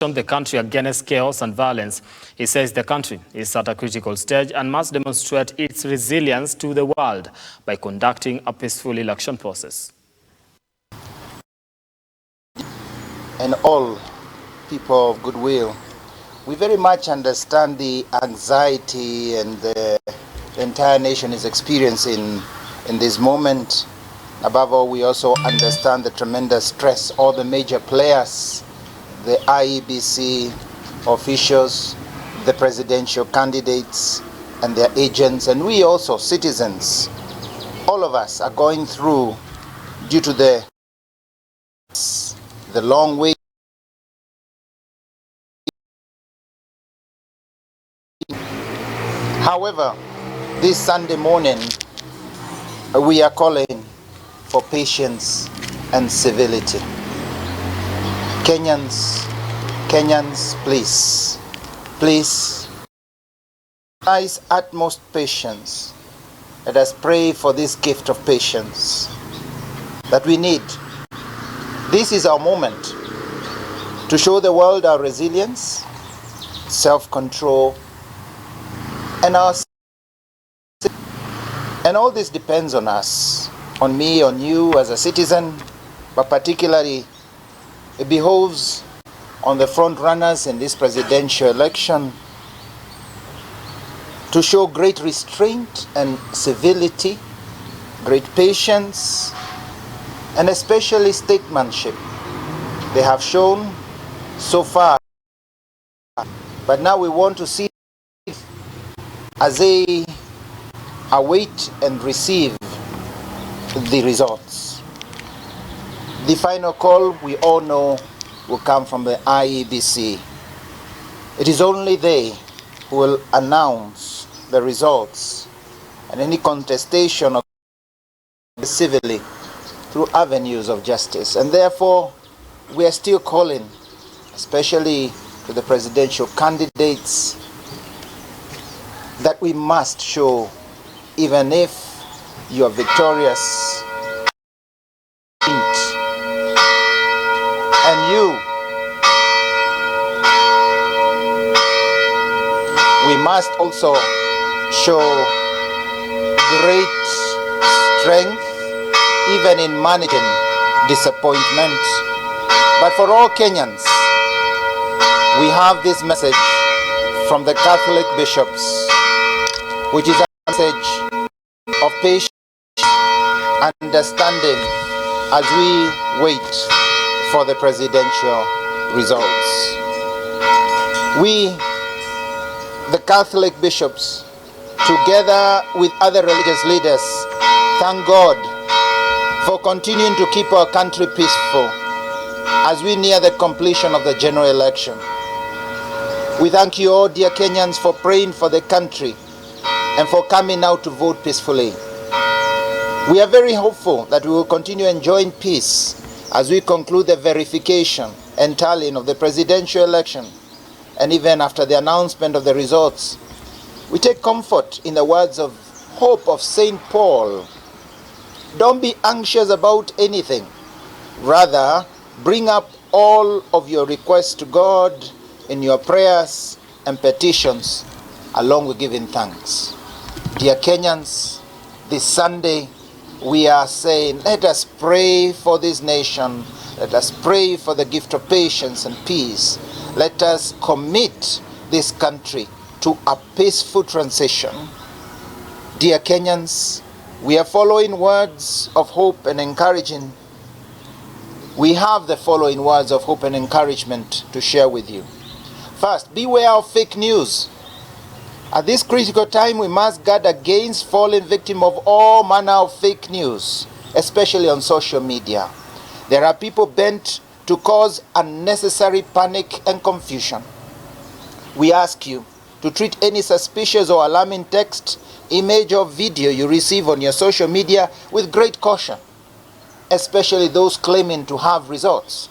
the country against chaos and violence. He says the country is at a critical stage and must demonstrate its resilience to the world by conducting a peaceful election process. And all people of goodwill, we very much understand the anxiety and the entire nation is experiencing in this moment. Above all, we also understand the tremendous stress all the major players, the IEBC officials, the presidential candidates and their agents, and we also citizens, all of us are going through due to the long wait. However, this Sunday morning, we are calling for patience and civility. Kenyans, please, exercise utmost patience. Let us pray for this gift of patience that we need. This is our moment to show the world our resilience, self-control, and all this depends on us, on me, on you as a citizen, but particularly it behoves on the front runners in this presidential election to show great restraint and civility, great patience, and especially statesmanship. They have shown so far, but now we want to see as they await and receive the results. The final call, we all know, will come from the IEBC. It is only they who will announce the results, and any contestation of civilly through avenues of justice. And therefore, we are still calling, especially to the presidential candidates, that we must show, even if you are victorious, and we must also show great strength even in managing disappointment. But for all Kenyans, we have this message from the Catholic bishops, which is a message of patience and understanding as we wait for the presidential results. We, the Catholic bishops, together with other religious leaders, thank God for continuing to keep our country peaceful as we near the completion of the general election. We thank you all, dear Kenyans, for praying for the country and for coming out to vote peacefully. We are very hopeful that we will continue enjoying peace as we conclude the verification and tallying of the presidential election, and even after the announcement of the results. We take comfort in the words of hope of St. Paul. Don't be anxious about anything. Rather, bring up all of your requests to God in your prayers and petitions, along with giving thanks. Dear Kenyans, this Sunday we are saying, let us pray for this nation. Let us pray for the gift of patience and peace. Let us commit this country to a peaceful transition. Dear Kenyans, we are following words of hope and encouraging. We have the following words of hope and encouragement to share with you. First, beware of fake news. At this critical time, we must guard against falling victim of all manner of fake news, especially on social media. There are people bent to cause unnecessary panic and confusion. We ask you to treat any suspicious or alarming text, image or video you receive on your social media with great caution, especially those claiming to have results.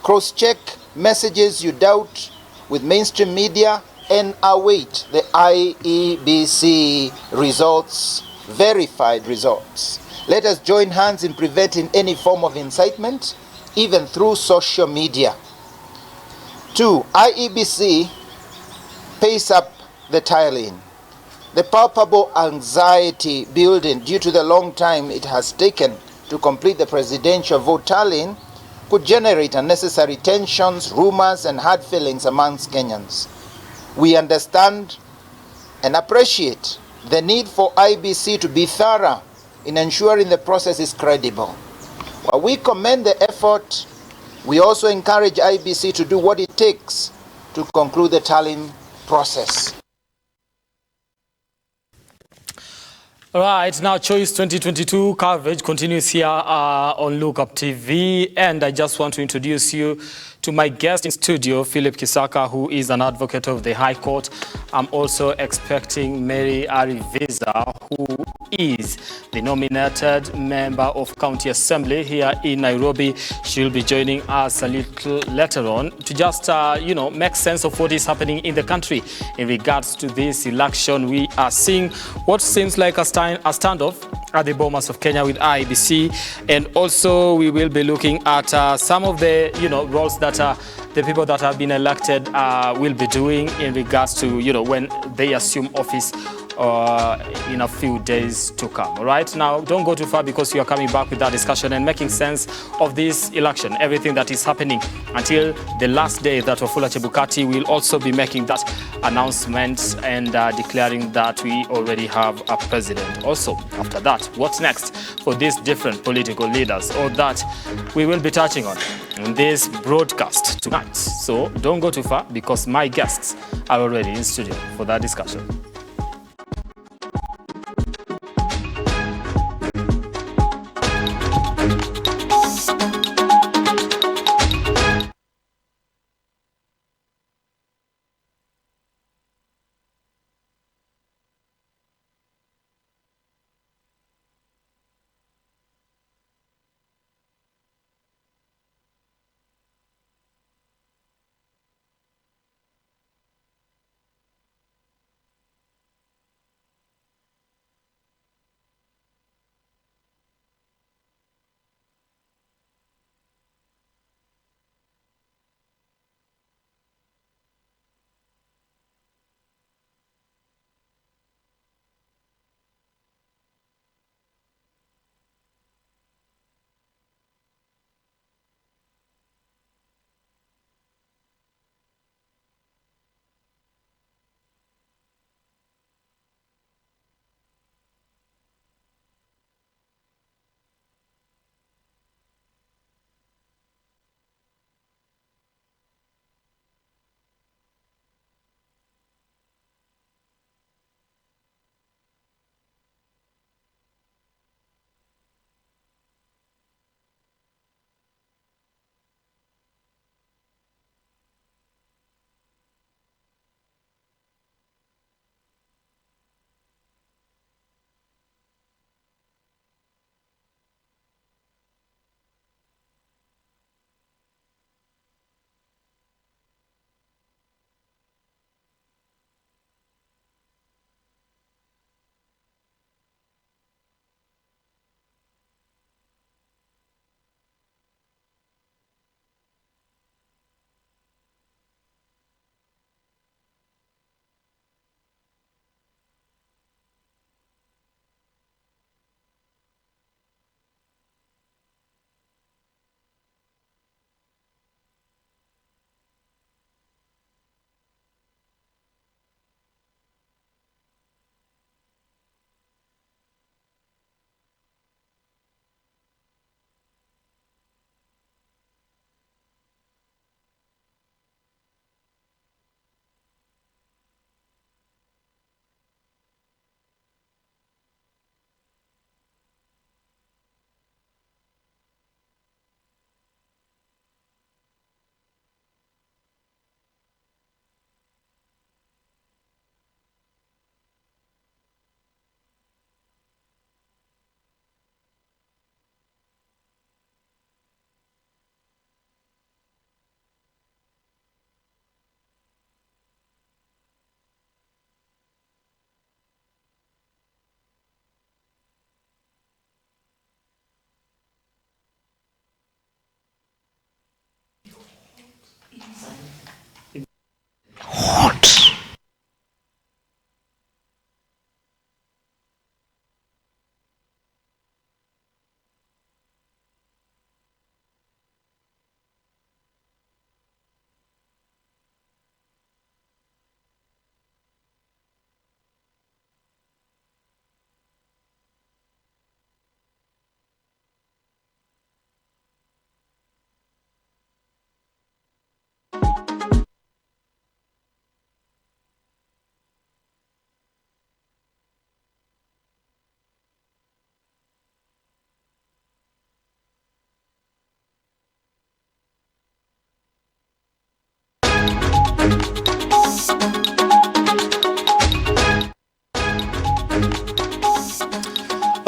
Cross-check messages you doubt with mainstream media and await the IEBC results, verified results. Let us join hands in preventing any form of incitement, even through social media. Two, IEBC pays up the tile-in. The palpable anxiety building due to the long time it has taken to complete the presidential vote tally could generate unnecessary tensions, rumors, and hard feelings amongst Kenyans. We understand and appreciate the need for IEBC to be thorough in ensuring the process is credible. While we commend the effort, we also encourage IEBC to do what it takes to conclude the tallying process. All right, now Choice 2022 coverage continues here on Lookup TV, and I just want to introduce you to my guest in studio, Philip Kisaka, who is an advocate of the High Court. I'm also expecting Mary Arivisa, who is the nominated member of County Assembly here in Nairobi. She'll be joining us a little later on to just, make sense of what is happening in the country in regards to this election. We are seeing what seems like a standoff at the Bomas of Kenya with IEBC, and also we will be looking at some of the roles that the people that have been elected will be doing in regards to when they assume office in a few days to come. All right, now don't go too far, because you are coming back with that discussion and making sense of this election, everything that is happening until the last day that Wafula Chebukati will also be making that announcement and declaring that we already have a president. Also, after that, what's next for these different political leaders? All that we will be touching on in this broadcast tonight. So don't go too far, because my guests are already in studio for that discussion.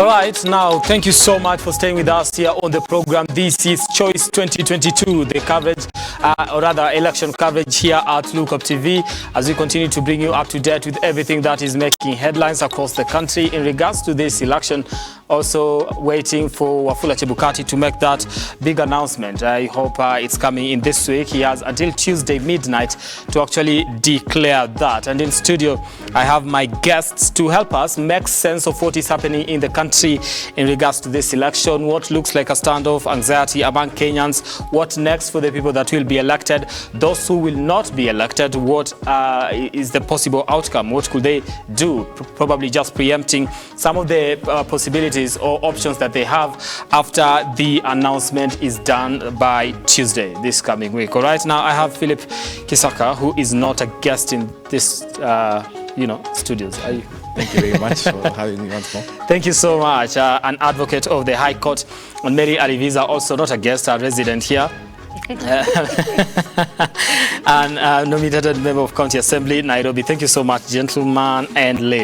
All right, now thank you so much for staying with us here on the program. This is Choice 2022, the coverage, or rather election coverage here at Look Up TV, as we continue to bring you up to date with everything that is making headlines across the country in regards to this election. Also waiting for Wafula Chebukati to make that big announcement. I hope it's coming in this week. He has until Tuesday midnight to actually declare that. And in studio, I have my guests to help us make sense of what is happening in the country in regards to this election, what looks like a standoff, anxiety among Kenyans, what next for the people that will be elected, those who will not be elected, what is the possible outcome, what could they do, probably just preempting some of the possibilities or options that they have after the announcement is done by Tuesday this coming week. All right, now I have Philip Kisaka, who is not a guest in this studios. Are you? Thank you very much for having me once more. Thank you so much. An advocate of the High Court, and Mary Aliviza, also not a guest, a resident here. And nominated member of County Assembly, Nairobi. Thank you so much, gentlemen and ladies.